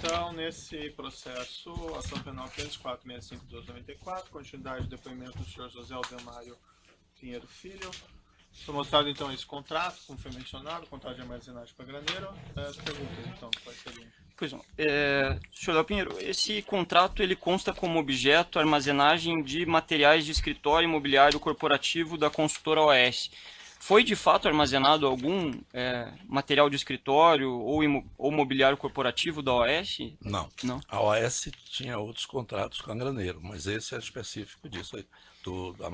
Então, nesse processo, ação penal 504.65.294, continuidade do depoimento do senhor José Aldemário Pinheiro Filho. Foi mostrado, então, esse contrato, como foi mencionado, contrato de armazenagem para graneiro. As perguntas, então, quais seriam? Pois não. Senhor Léo Pinheiro, esse contrato ele consta como objeto a armazenagem de materiais de escritório imobiliário corporativo da consultora OAS. Foi de fato armazenado algum material de escritório ou mobiliário corporativo da OAS? Não. Não. A OAS tinha outros contratos com a Graneiro, mas esse é específico disso aí, da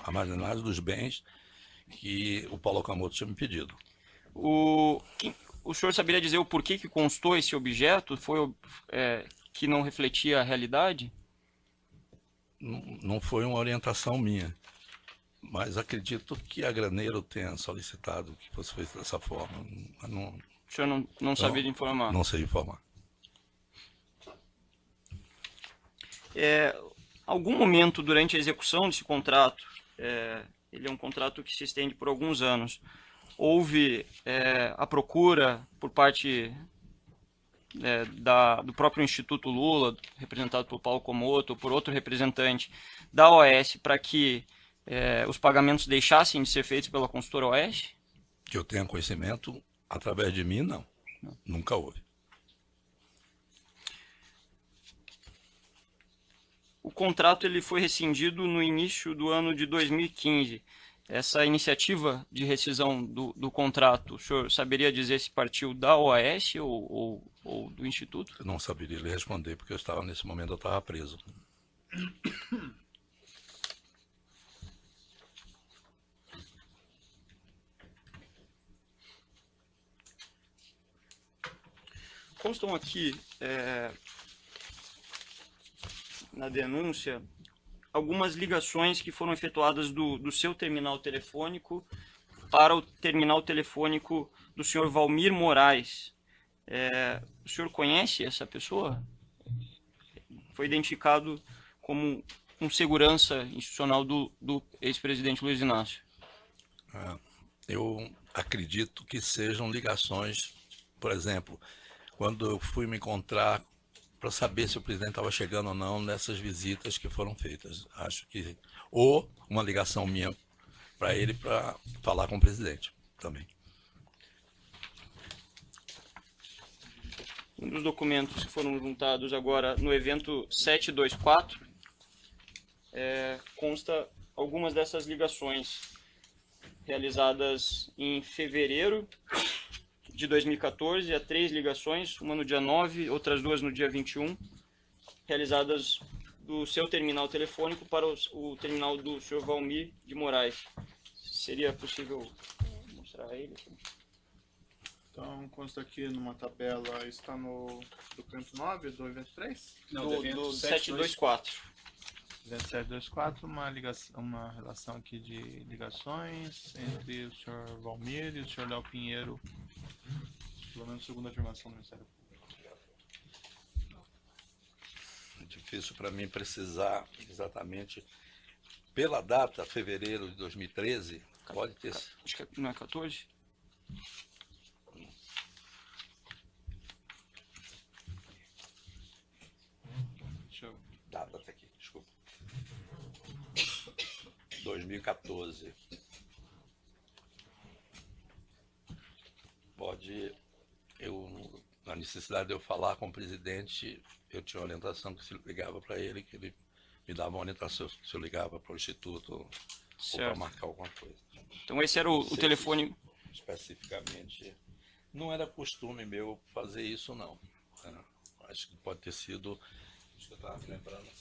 armazenagem dos bens que o Paulo Okamoto tinha me pedido. O senhor saberia dizer o porquê que constou esse objeto? Foi que não refletia a realidade? Não foi uma orientação minha, mas acredito que a Graneiro tenha solicitado que fosse feito dessa forma. O senhor não saberia informar? Não sei informar. Algum momento durante a execução desse contrato, ele é um contrato que se estende por alguns anos, houve a procura por parte do próprio Instituto Lula, representado por Paulo Okamoto, ou por outro representante da OAS, para que os pagamentos deixassem de ser feitos pela consultora OAS? Que eu tenha conhecimento, através de mim, não. Nunca houve. O contrato ele foi rescindido no início do ano de 2015. Essa iniciativa de rescisão do contrato, o senhor saberia dizer se partiu da OAS ou do Instituto? Eu não saberia lhe responder, porque nesse momento eu estava preso. Constam aqui na denúncia algumas ligações que foram efetuadas do seu terminal telefônico para o terminal telefônico do senhor Valmir Moraes. O senhor conhece essa pessoa? Foi identificado como um segurança institucional do ex-presidente Luiz Inácio. Eu acredito que sejam ligações, por exemplo, quando eu fui me encontrar para saber se o presidente estava chegando ou não nessas visitas que foram feitas. Acho que... Ou uma ligação minha para ele para falar com o presidente também. Um dos documentos que foram juntados agora no evento 724 consta algumas dessas ligações realizadas em fevereiro de 2014, há 3 ligações, uma no dia 9, outras 2 no dia 21, realizadas do seu terminal telefônico para o terminal do senhor Valmir de Moraes. Seria possível mostrar a ele? Então, consta aqui numa tabela, está no documento 9 do evento 3? Não, do evento 724. Evento 724, uma relação aqui de ligações entre o senhor Valmir e o senhor Léo Pinheiro, pelo menos segundo a afirmação do Ministério Público. É difícil para mim precisar exatamente pela data, fevereiro de 2013, pode ter... Acho que não é 14? Deixa eu... Data até aqui, desculpa. 2014. Pode... na necessidade de eu falar com o presidente, eu tinha uma orientação que se ligava para ele, que ele me dava uma orientação se eu ligava para o Instituto ou para marcar alguma coisa. Então esse era o telefone... Especificamente, não era costume meu fazer isso, não. Acho que pode ter sido, acho que eu estava lembrando,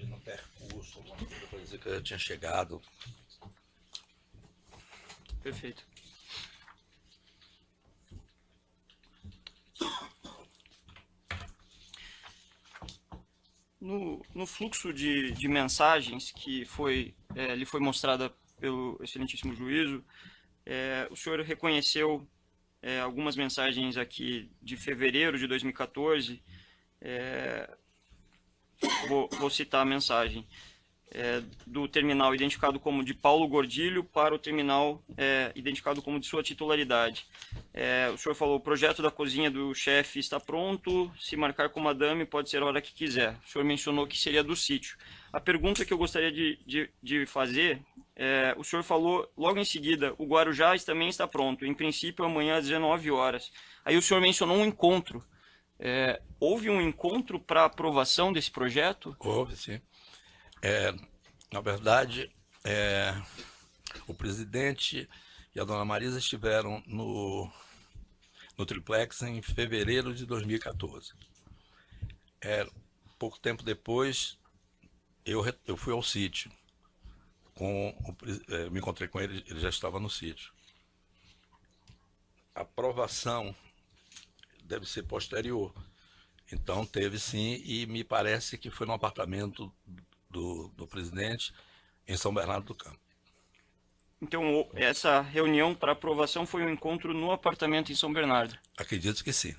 no percurso, alguma coisa para dizer que eu já tinha chegado. Perfeito. No fluxo de mensagens que lhe foi mostrada pelo excelentíssimo juízo, o senhor reconheceu algumas mensagens aqui de fevereiro de 2014. Vou citar a mensagem. do terminal identificado como de Paulo Gordilho para o terminal identificado como de sua titularidade. O senhor falou, o projeto da cozinha do chefe está pronto, se marcar com madame pode ser a hora que quiser. O senhor mencionou que seria do sítio. A pergunta que eu gostaria de fazer, o senhor falou logo em seguida, o Guarujá também está pronto, em princípio amanhã às 19 horas. Aí o senhor mencionou um encontro. Houve um encontro para aprovação desse projeto? Houve, sim. Na verdade, o presidente e a dona Marisa estiveram no triplex em fevereiro de 2014. Pouco tempo depois, eu fui ao sítio. Me encontrei com ele, ele já estava no sítio. A aprovação deve ser posterior. Então, teve sim, e me parece que foi no apartamento do presidente em São Bernardo do Campo. Então, essa reunião para aprovação foi um encontro no apartamento em São Bernardo? Acredito que sim.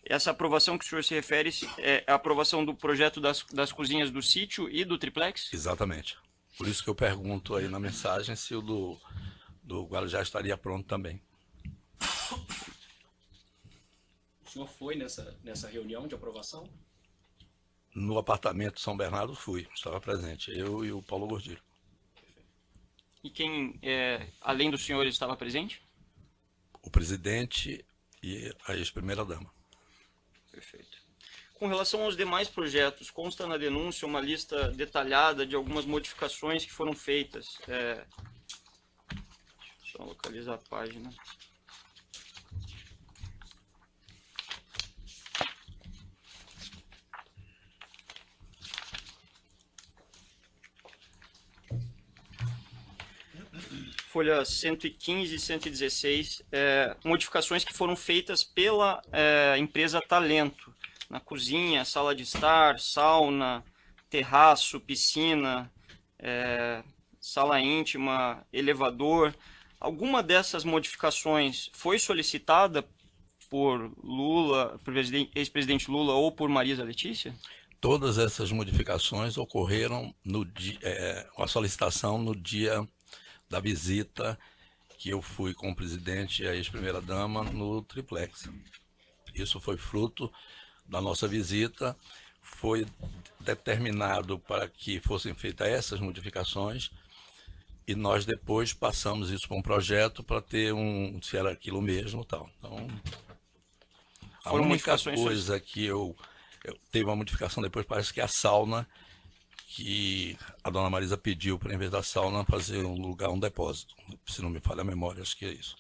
Essa aprovação que o senhor se refere é a aprovação do projeto das cozinhas do sítio e do triplex? Exatamente. Por isso que eu pergunto aí na mensagem se o do Guarujá estaria pronto também. O senhor foi nessa reunião de aprovação? No apartamento São Bernardo fui, estava presente, eu e o Paulo Gordilho. E quem, além do senhor, estava presente? O presidente e a ex-primeira-dama. Perfeito. Com relação aos demais projetos, consta na denúncia uma lista detalhada de algumas modificações que foram feitas. Deixa eu só localizar a página. Folha 115 e 116, modificações que foram feitas pela empresa Talento, na cozinha, sala de estar, sauna, terraço, piscina, sala íntima, elevador. Alguma dessas modificações foi solicitada por Lula, por ex-presidente Lula ou por Marisa Letícia? Todas essas modificações ocorreram com a solicitação no dia da visita que eu fui com o presidente e a ex-primeira-dama no triplex. Isso foi fruto da nossa visita, foi determinado para que fossem feitas essas modificações e nós depois passamos isso para um projeto para ter se era aquilo mesmo tal. Então, a única coisa que eu teve uma modificação depois, parece que é a sauna, que a dona Marisa pediu para, em vez da sauna, fazer um depósito. Se não me falha a memória, acho que é isso.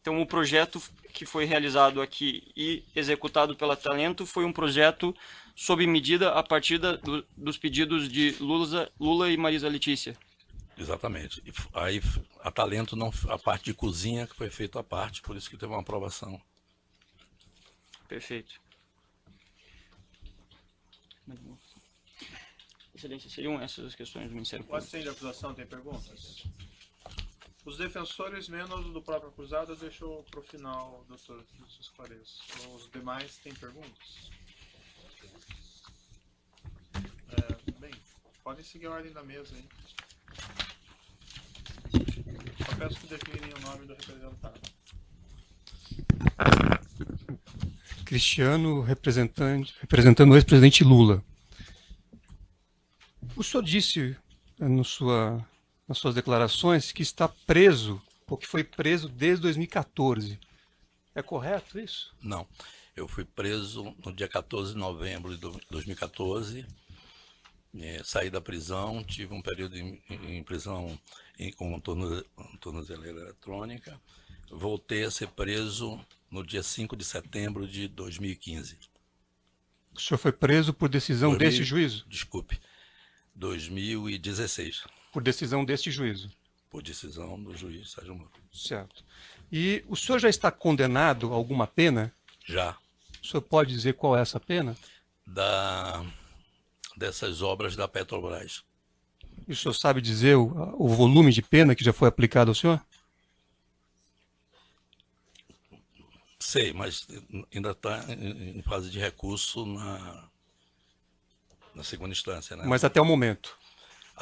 Então, o projeto que foi realizado aqui e executado pela Talento foi um projeto sob medida a partir dos pedidos de Lula e Marisa Letícia? Exatamente. E aí, a Talento, a parte de cozinha, que foi feita à parte, por isso que teve uma aprovação. Perfeito. Excelência, seriam essas as questões do Ministério O Público? assistente de acusação tem perguntas? Os defensores, menos o do próprio acusado, eu deixo para o final, doutor, que isso esclareça. Os demais têm perguntas? Bem, podem seguir a ordem da mesa aí. Só peço que definem o nome do representado. Cristiano, representando o ex-presidente Lula. O senhor disse nas suas declarações que está preso, ou que foi preso desde 2014. É correto isso? Não. Eu fui preso no dia 14 de novembro de 2014, saí da prisão, tive um período em prisão com tornozeleira eletrônica, voltei a ser preso no dia 5 de setembro de 2015. O senhor foi preso por decisão deste juízo? Desculpe, 2016. Por decisão deste juízo? Por decisão do juiz Sérgio Moro. Certo. E o senhor já está condenado a alguma pena? Já. O senhor pode dizer qual é essa pena? Dessas obras da Petrobras. E o senhor sabe dizer o volume de pena que já foi aplicado ao senhor? Sei, mas ainda está em fase de recurso na segunda instância, né? Mas até o momento?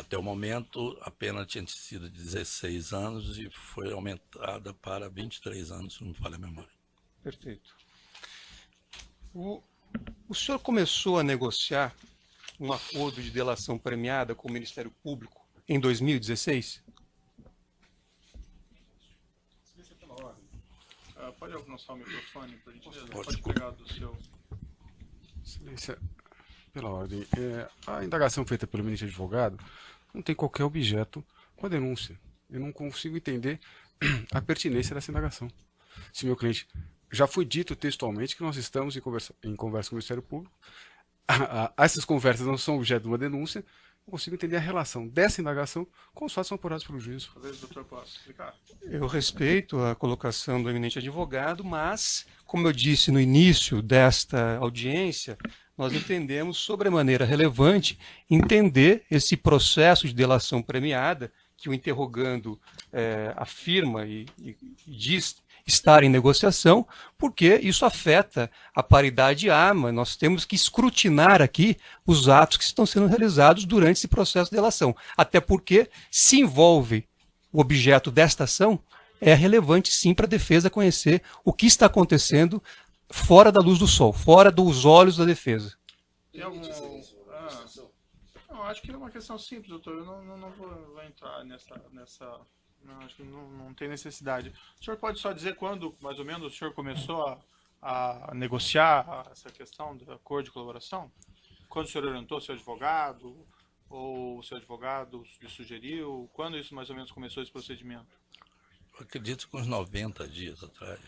Até o momento, a pena tinha sido de 16 anos e foi aumentada para 23 anos, se não me falha a memória. Perfeito. O senhor começou a negociar um acordo de delação premiada com o Ministério Público em 2016? Pode alcançar o microfone, por gentileza? Pode. Pode pegar do seu... Excelência, pela ordem, a indagação feita pelo ministro advogado não tem qualquer objeto com a denúncia. Eu não consigo entender a pertinência dessa indagação. Se meu cliente... Já foi dito textualmente que nós estamos em conversa com o Ministério Público. Essas conversas não são objeto de uma denúncia. Não consigo entender a relação dessa indagação com os fatos são apurados pelo juízo. Talvez o doutor possa explicar. Eu respeito a colocação do eminente advogado, mas, como eu disse no início desta audiência, nós entendemos sobremaneira relevante entender esse processo de delação premiada que o interrogando afirma e diz estar em negociação, porque isso afeta a paridade de arma. Nós temos que escrutinar aqui os atos que estão sendo realizados durante esse processo de delação. Até porque, se envolve o objeto desta ação, é relevante sim para a defesa conhecer o que está acontecendo fora da luz do sol, fora dos olhos da defesa. Tem algum... Não, acho que é uma questão simples, doutor. Eu não vou entrar nessa... Não, acho que não tem necessidade. O senhor pode só dizer quando, mais ou menos, o senhor começou a negociar essa questão do acordo de colaboração? Quando o senhor orientou o seu advogado, ou o seu advogado lhe sugeriu? Quando isso mais ou menos começou esse procedimento? Eu acredito que uns 90 dias atrás,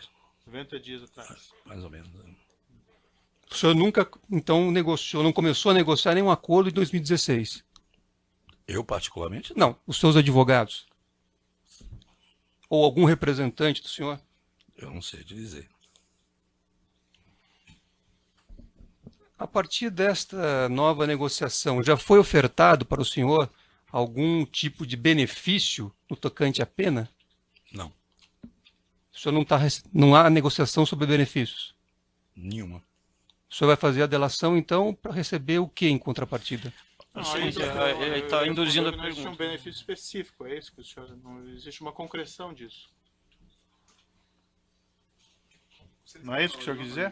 90 dias atrás. mais ou menos. O senhor nunca, então, negociou, não começou a negociar nenhum acordo em 2016? Eu, particularmente, Não, os seus advogados? Ou algum representante do senhor? eu não sei te dizer. A partir desta nova negociação, já foi ofertado para o senhor algum tipo de benefício no tocante à pena? Não, O senhor não há negociação sobre benefícios? nenhuma. O senhor vai fazer a delação, então, para receber o que em contrapartida? Ele está induzindo a Não existe um pergunta. benefício específico, é isso que o senhor... Não existe uma concreção disso. Não é isso que o senhor quis dizer?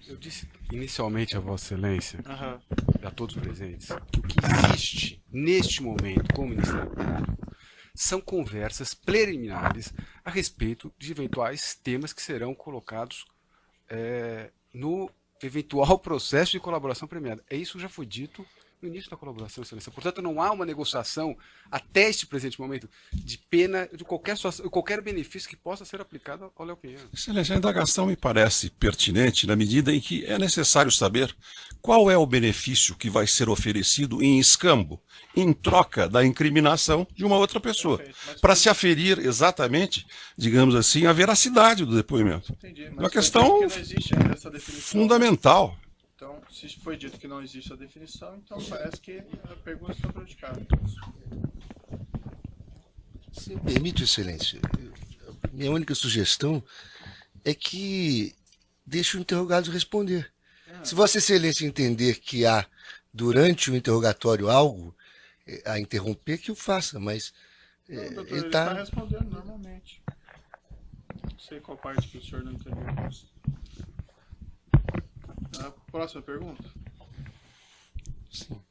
Eu disse inicialmente a Vossa Excelência, Aham. e a todos os presentes, que o que existe neste momento com o Ministério Público são conversas preliminares a respeito de eventuais temas que serão colocados no eventual processo de colaboração premiada. Isso já foi dito no início da colaboração, Excelência. Portanto, não há uma negociação até este presente momento de pena, de qualquer situação, qualquer benefício que possa ser aplicado ao Léo Pinheiro. Excelência, a indagação me parece pertinente na medida em que é necessário saber qual é o benefício que vai ser oferecido em escambo, em troca da incriminação de uma outra pessoa, para se aferir exatamente, digamos assim, a veracidade do depoimento. Entendi. Mas Uma foi questão dito que não existe ainda essa definição. fundamental. Então, se foi dito que não existe a definição, então parece que a pergunta está prejudicada. Se me permite, Excelência, minha única sugestão é que deixe o interrogado responder. Se Vossa Excelência entender que há, durante o interrogatório, algo a interromper, que o faça, mas Não, doutor, ele ele está está... respondendo normalmente. Não sei qual parte que o senhor não entendeu. A próxima pergunta. Sim.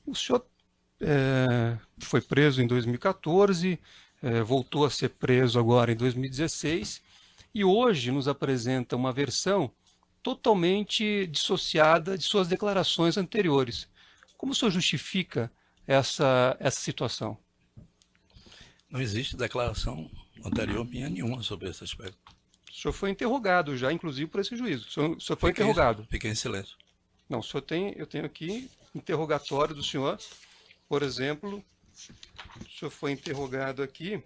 O senhor foi preso em 2014, voltou a ser preso agora em 2016 e hoje nos apresenta uma versão totalmente dissociada de suas declarações anteriores. Como o senhor justifica essa situação? Não existe declaração anterior minha nenhuma sobre esse aspecto. O senhor foi interrogado já, inclusive, por esse juízo. O senhor foi interrogado. Fiquei em silêncio. Não, eu tenho aqui interrogatório do senhor. Por exemplo, o senhor foi interrogado aqui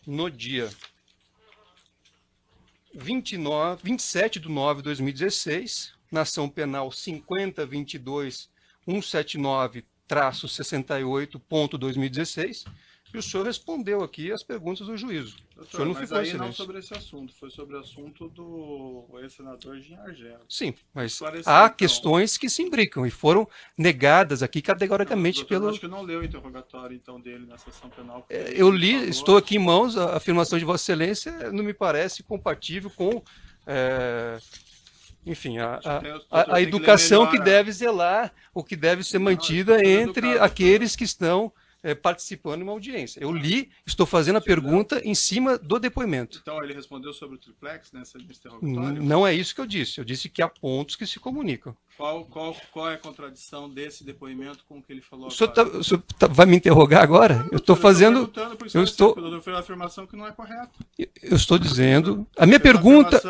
no dia 27 de 9 de 2016, na ação penal 50.22.179-68.2016, que o senhor respondeu aqui as perguntas do juízo. O Doutor, senhor não mas ficou em aí não silêncio. sobre esse assunto, foi sobre o assunto do ex-senador Jean Argel. Sim, mas Esclarecer, há então. questões que se imbricam e foram negadas aqui categoricamente Doutor, eu pelo... acho que não leu o interrogatório então dele na sessão penal. Eu li, estou aqui em mãos, a afirmação de Vossa Excelência não me parece compatível com, enfim, a educação que deve zelar, o que deve ser mantida entre aqueles que estão participando de uma audiência. Eu li, estou fazendo a pergunta em cima do depoimento. Então ele respondeu sobre o triplex nesse interrogatório? Não é isso que eu disse. Eu disse que há pontos que se comunicam. Qual é a contradição desse depoimento com o que ele falou O senhor, agora? vai me interrogar agora? Eu estou fazendo... Eu estou... O doutor fez uma afirmação que não é correta. Eu estou dizendo... A minha pergunta...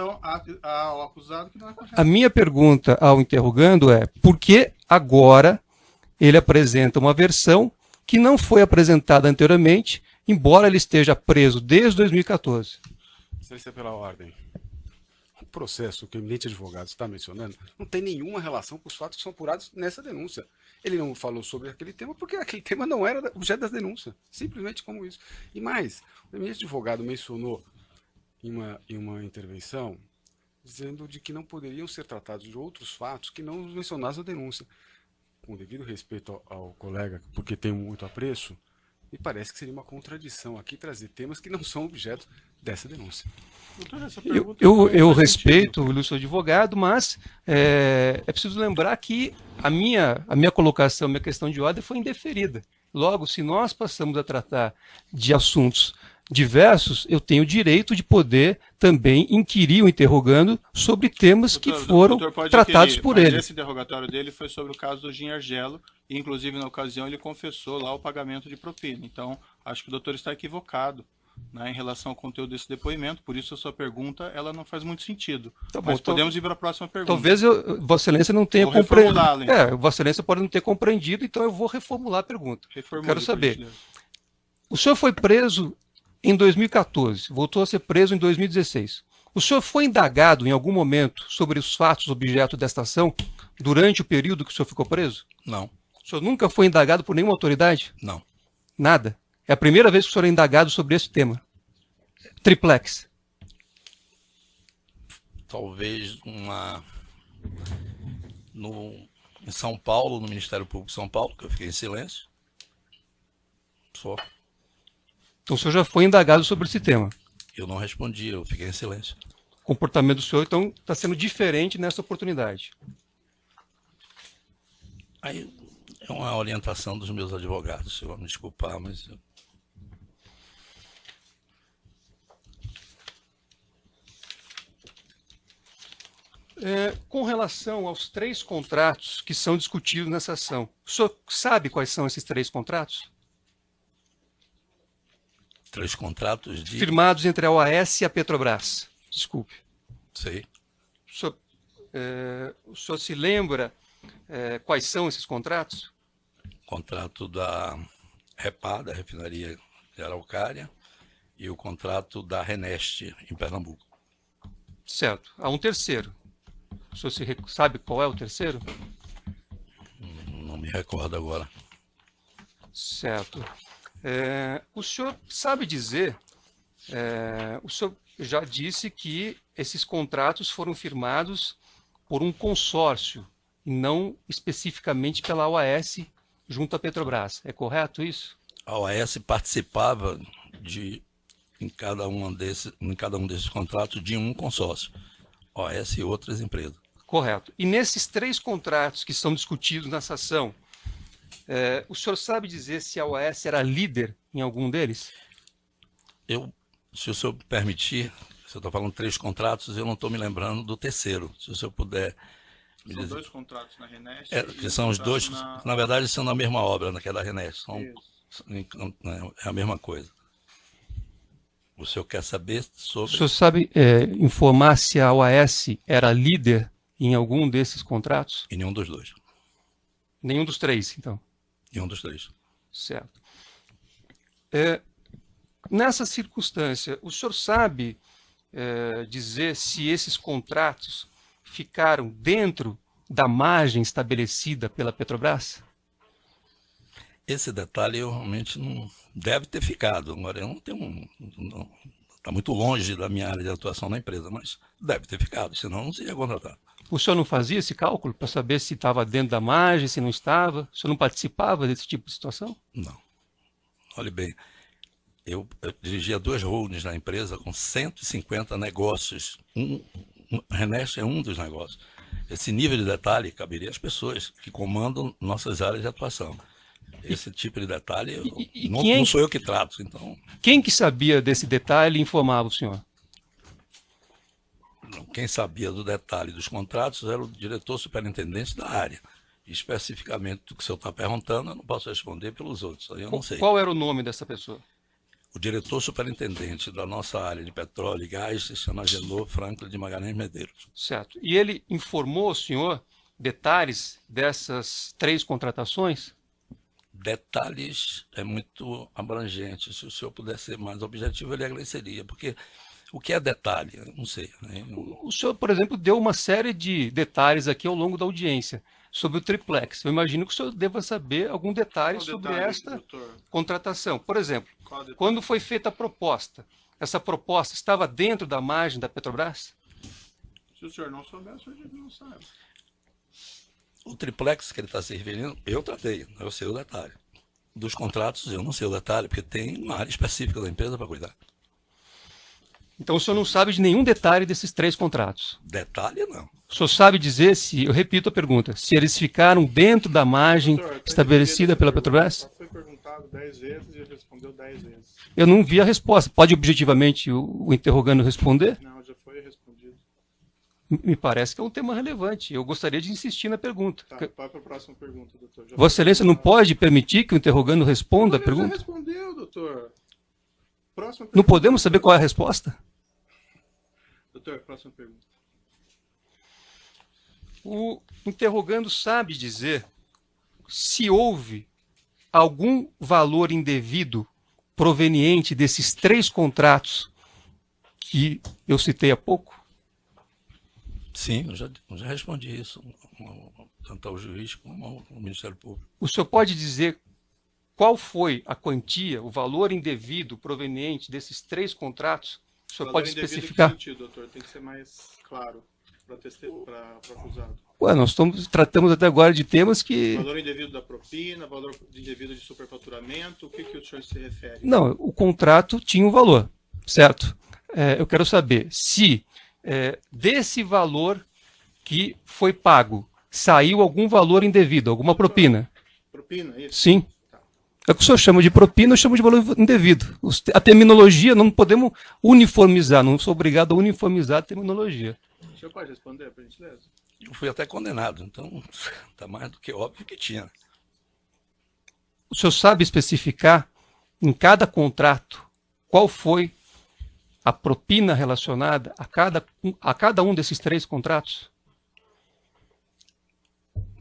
Ao acusado que não é correta. A minha pergunta ao interrogando é: por que agora ele apresenta uma versão que não foi apresentada anteriormente, embora ele esteja preso desde 2014? Excelência, pela ordem. O processo que o eminente advogado está mencionando não tem nenhuma relação com os fatos que são apurados nessa denúncia. Ele não falou sobre aquele tema porque aquele tema não era objeto da denúncia. Simplesmente como isso. E mais, o eminente advogado mencionou em uma intervenção dizendo de que não poderiam ser tratados de outros fatos que não os mencionados na denúncia. Com devido respeito ao colega, porque tenho muito apreço, me parece que seria uma contradição aqui trazer temas que não são objeto dessa denúncia. Doutor, essa pergunta Eu não faz respeito sentido. o ilustre advogado, mas é preciso lembrar que a minha colocação, minha questão de ordem foi indeferida. Logo, se nós passamos a tratar de assuntos diversos, eu tenho o direito de poder também inquirir o interrogando sobre temas que foram tratados por ele. Esse interrogatório dele foi sobre o caso do Jean Argelo, e inclusive na ocasião ele confessou lá o pagamento de propina. Então, acho que o doutor está equivocado, né, em relação ao conteúdo desse depoimento, por isso a sua pergunta ela não faz muito sentido. Tá bom, mas podemos ir para a próxima pergunta. Talvez Vossa Excelência não tenha Vou compreendido. reformulá-la, então. Vossa Excelência pode não ter compreendido, então eu vou reformular a pergunta. Reformule, Quero por saber. gentileza. O senhor foi preso em 2014, voltou a ser preso em 2016. O senhor foi indagado em algum momento sobre os fatos objeto desta ação durante o período que o senhor ficou preso? Não, O senhor nunca foi indagado por nenhuma autoridade? não. Nada. É a primeira vez que o senhor é indagado sobre esse tema. Triplex. Talvez em São Paulo, no Ministério Público de São Paulo, que eu fiquei em silêncio. Só. Então o senhor já foi indagado sobre esse tema. Eu não respondi, eu fiquei em silêncio. O comportamento do senhor, então, está sendo diferente nessa oportunidade. Aí é uma orientação dos meus advogados, se eu me desculpar, mas... Com relação aos 3 contratos que são discutidos nessa ação, o senhor sabe quais são esses 3 contratos? 3 contratos de... Firmados entre a OAS e a Petrobras. Desculpe. Sei. O senhor se lembra quais são esses contratos? Contrato da Repar, da refinaria de Araucária, e o contrato da Reneste, em Pernambuco. Certo. Há um terceiro. O senhor sabe qual é o terceiro? Não me recordo agora. Certo. O senhor sabe dizer, o senhor já disse que esses contratos foram firmados por um consórcio, e não especificamente pela OAS junto à Petrobras. É correto isso? A OAS participava em cada um desses contratos de um consórcio. OAS e outras empresas. Correto. E nesses 3 contratos que são discutidos nessa ação, o senhor sabe dizer se a OAS era líder em algum deles? Se o senhor permitir, se eu estou falando 3 contratos, eu não estou me lembrando do terceiro. Se o senhor puder me São dizer. 2 contratos na Renest. Que são os dois, na verdade, são na mesma obra, que é da Renest. É a mesma coisa. O senhor quer saber sobre... O senhor sabe informar se a OAS era líder em algum desses contratos? Em nenhum dos 2. Nenhum dos 3, então. Nenhum dos 3. Certo. Nessa circunstância, o senhor sabe dizer se esses contratos ficaram dentro da margem estabelecida pela Petrobras? Esse detalhe eu realmente não deve ter ficado. Agora, eu não tenho está muito longe da minha área de atuação na empresa, mas deve ter ficado, senão não seria contratado. O senhor não fazia esse cálculo para saber se estava dentro da margem, se não estava? O senhor não participava desse tipo de situação? Não. Olhe bem, eu dirigia 2 holdings na empresa com 150 negócios. A Renest é um dos negócios. Esse nível de detalhe caberia às pessoas que comandam nossas áreas de atuação. Esse tipo de detalhe não sou eu que trato. Então, quem que sabia desse detalhe e informava o senhor? quem sabia do detalhe dos contratos era o diretor superintendente da área. Especificamente do que o senhor está perguntando, eu não posso responder pelos outros, aí eu não sei. Qual era o nome dessa pessoa? O diretor superintendente da nossa área de petróleo e gás se chama Agenor Franklin de Magalhães Medeiros. Certo. E ele informou ao senhor detalhes dessas 3 contratações? Detalhes é muito abrangente. Se o senhor puder ser mais objetivo, ele agradeceria, porque o que é detalhe? Eu não sei. Né? O senhor, por exemplo, deu uma série de detalhes aqui ao longo da audiência sobre o triplex. Eu imagino que o senhor deva saber algum detalhe sobre esta contratação. Por exemplo, quando foi feita a proposta, essa proposta estava dentro da margem da Petrobras? Se o senhor não souber, o senhor não sabe. O triplex que ele está se referindo, eu tratei, eu sei o detalhe. Dos contratos, eu não sei o detalhe, porque tem uma área específica da empresa para cuidar. Então o senhor não sabe de nenhum detalhe desses 3 contratos? Detalhe, não. O senhor sabe dizer se, eu repito a pergunta, se eles ficaram dentro da margem estabelecida pela Petrobras? Já foi perguntado 10 vezes e ele respondeu 10 vezes. Eu não vi a resposta. Pode objetivamente o interrogando responder? Não, já foi respondido. Me parece que é um tema relevante. Eu gostaria de insistir na pergunta. Tá, vai para a próxima pergunta, doutor. Já Vossa Excelência não pode permitir que o interrogando responda a já pergunta? respondeu, doutor. Próxima pergunta. Não podemos saber qual é a resposta? Doutor, próxima pergunta. O interrogando sabe dizer se houve algum valor indevido proveniente desses 3 contratos que eu citei há pouco? Sim, eu já respondi isso, tanto ao juiz como ao Ministério Público. O senhor pode dizer qual foi a quantia, o valor indevido proveniente desses 3 contratos? O senhor pode especificar? Em que sentido, doutor? Tem que ser mais claro para o acusado. Ué, nós tratamos até agora de temas que... Valor indevido da propina, valor indevido de superfaturamento, o que o senhor se refere? Não, o contrato tinha um valor, certo? Eu quero saber se desse valor que foi pago, saiu algum valor indevido, alguma propina? Propina, isso? Sim. É o que o senhor chama de propina, eu chamo de valor indevido. A terminologia, não podemos uniformizar, não sou obrigado a uniformizar a terminologia. O senhor pode responder, por gentileza? Eu fui até condenado, então está mais do que óbvio que tinha. O senhor sabe especificar em cada contrato qual foi a propina relacionada a cada um desses 3 contratos?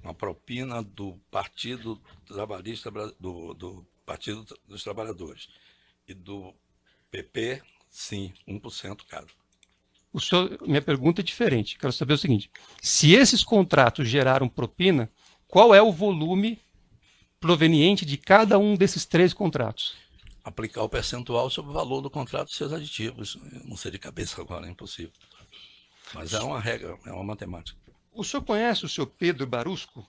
Uma propina do Partido Trabalhista, do Partido dos Trabalhadores e do PP, sim, 1% cada. Minha pergunta é diferente. Quero saber o seguinte: se esses contratos geraram propina, qual é o volume proveniente de cada um desses 3 contratos? Aplicar o percentual sobre o valor do contrato e seus aditivos. Eu não sei de cabeça agora, é impossível. Mas é uma regra, é uma matemática. O senhor conhece o senhor Pedro Barusco?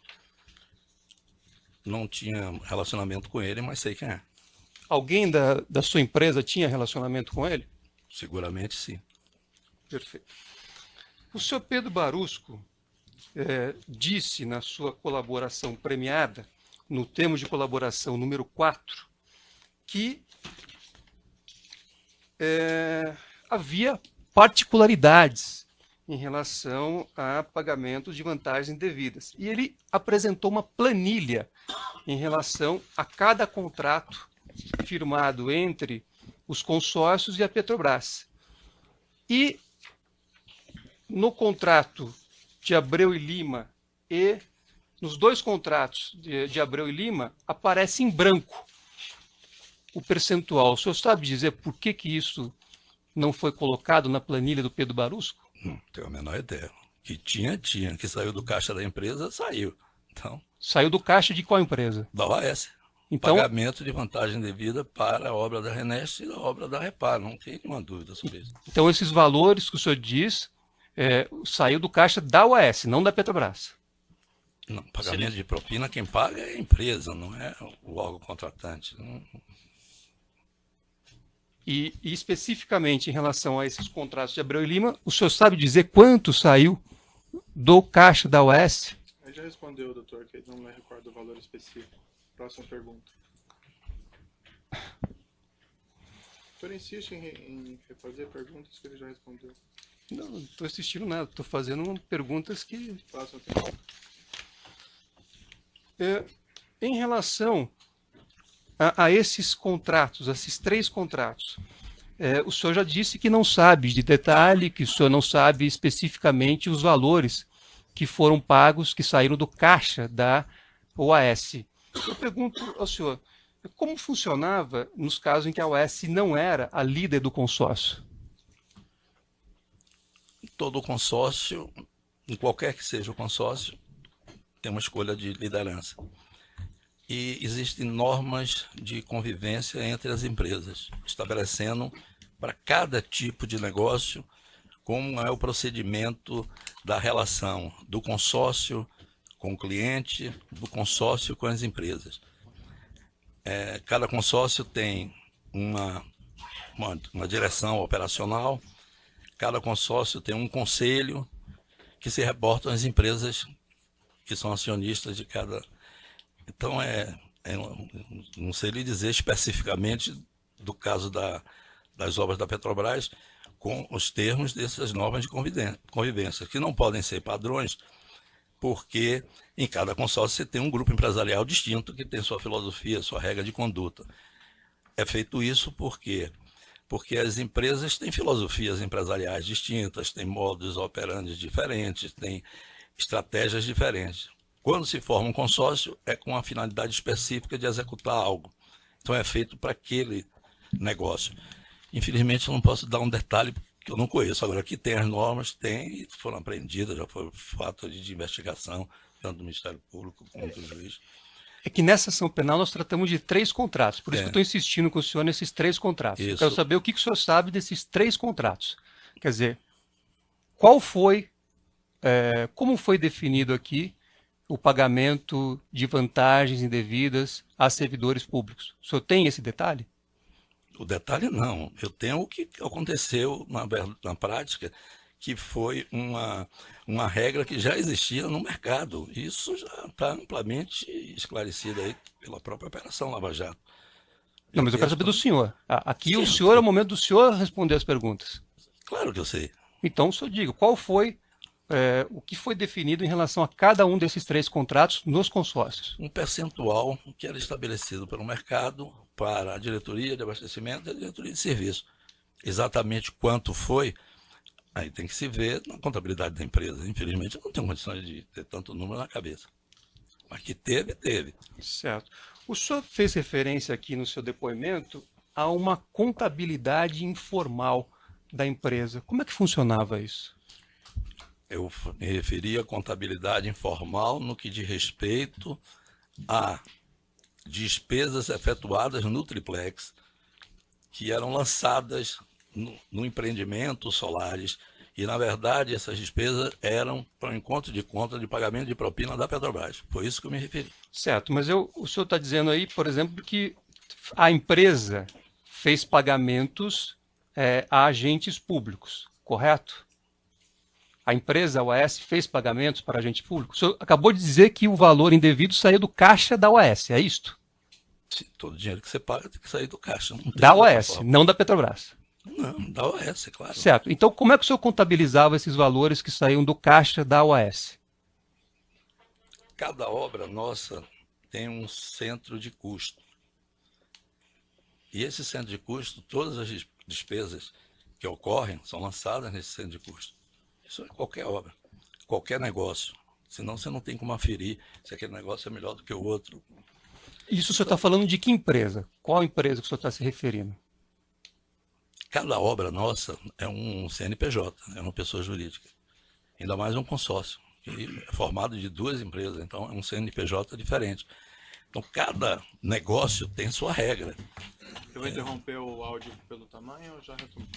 Não tinha relacionamento com ele, mas sei quem é. Alguém da sua empresa tinha relacionamento com ele? Seguramente sim. Perfeito. O senhor Pedro Barusco disse na sua colaboração premiada, no termo de colaboração número 4, que havia particularidades em relação a pagamentos de vantagens indevidas. E ele apresentou uma planilha em relação a cada contrato firmado entre os consórcios e a Petrobras. E no contrato de Abreu e Lima e nos 2 contratos de Abreu e Lima aparece em branco o percentual. O senhor sabe dizer por que isso não foi colocado na planilha do Pedro Barusco? Não tenho a menor ideia. Que tinha. Que saiu do caixa da empresa, saiu. Então, saiu do caixa de qual empresa? da OAS. Então, Pagamento de vantagem devida para a obra da Renest e a obra da Repar, não tem nenhuma dúvida sobre isso. então esses valores que o senhor diz saiu do caixa da UAS, não da Petrobras. Não, pagamento de propina, quem paga é a empresa, não é o órgão contratante. E especificamente em relação a esses contratos de Abreu e Lima, o senhor sabe dizer quanto saiu do caixa da UAS? Aí já respondeu, doutor, que não me recordo o valor específico. Próxima pergunta. O senhor insiste em refazer perguntas que ele já respondeu. Não estou assistindo nada, estou fazendo perguntas que... Próxima pergunta. Em relação a esses contratos, esses 3 contratos, o senhor já disse que não sabe de detalhe, que o senhor não sabe especificamente os valores que foram pagos, que saíram do caixa da OAS. Eu pergunto ao senhor, como funcionava nos casos em que a OAS não era a líder do consórcio? Todo consórcio, em qualquer que seja o consórcio, tem uma escolha de liderança. E existem normas de convivência entre as empresas, estabelecendo para cada tipo de negócio como é o procedimento da relação do consórcio com o cliente, do consórcio com as empresas. Cada consórcio tem uma direção operacional, cada consórcio tem um conselho que se reportam às empresas que são acionistas de cada... Então, não sei lhe dizer especificamente do caso das obras da Petrobras com os termos dessas normas de convivência, que não podem ser padrões, porque em cada consórcio você tem um grupo empresarial distinto que tem sua filosofia, sua regra de conduta. É feito isso porque as empresas têm filosofias empresariais distintas, têm modos operantes diferentes, têm estratégias diferentes. Quando se forma um consórcio, é com a finalidade específica de executar algo. Então é feito para aquele negócio. Infelizmente, eu não posso dar um detalhe que eu não conheço. Agora, aqui tem as normas, tem, foram apreendidas, já foi fato de investigação, tanto do Ministério Público quanto do juiz. É que nessa ação penal nós tratamos de 3 contratos, por isso que eu estou insistindo com o senhor nesses 3 contratos. Isso. Eu quero saber o que o senhor sabe desses 3 contratos. Quer dizer, qual foi, como foi definido aqui o pagamento de vantagens indevidas a servidores públicos? O senhor tem esse detalhe? O detalhe não. Eu tenho o que aconteceu na prática, que foi uma regra que já existia no mercado. Isso já está amplamente esclarecido aí pela própria Operação Lava Jato. Não, mas eu quero saber do senhor. Aqui Sim, o senhor é o momento do senhor responder as perguntas. Claro que eu sei. Então, o senhor diga, qual foi o que foi definido em relação a cada um desses 3 contratos nos consórcios? Um percentual que era estabelecido pelo mercado para a diretoria de abastecimento e a diretoria de serviço. Exatamente quanto foi, aí tem que se ver na contabilidade da empresa. Infelizmente, eu não tenho condições de ter tanto número na cabeça. Mas que teve. Certo. O senhor fez referência aqui no seu depoimento a uma contabilidade informal da empresa. Como é que funcionava isso? Eu me referi à contabilidade informal no que diz respeito a despesas efetuadas no triplex, que eram lançadas no empreendimento Solares, e na verdade essas despesas eram para o encontro de conta de pagamento de propina da Petrobras. Foi isso que eu me referi. Certo, mas o senhor está dizendo aí, por exemplo, que a empresa fez pagamentos a agentes públicos, correto? A empresa, a OAS, fez pagamentos para agente público. O senhor acabou de dizer que o valor indevido saiu do caixa da OAS, é isto? Sim, todo dinheiro que você paga tem que sair do caixa. Da OAS, não da Petrobras. Não, da OAS, claro. Certo. Então, como é que o senhor contabilizava esses valores que saíam do caixa da OAS? Cada obra nossa tem um centro de custo. E esse centro de custo, todas as despesas que ocorrem são lançadas nesse centro de custo. Isso é qualquer obra, qualquer negócio. Senão você não tem como aferir se aquele negócio é melhor do que o outro. Isso o senhor está falando de que empresa? Qual empresa que o senhor está se referindo? Cada obra nossa é um CNPJ, é uma pessoa jurídica. Ainda mais um consórcio, que é formado de 2 empresas, então é um CNPJ diferente. Então, cada negócio tem sua regra. Eu vou interromper o áudio pelo tamanho ou já retomo?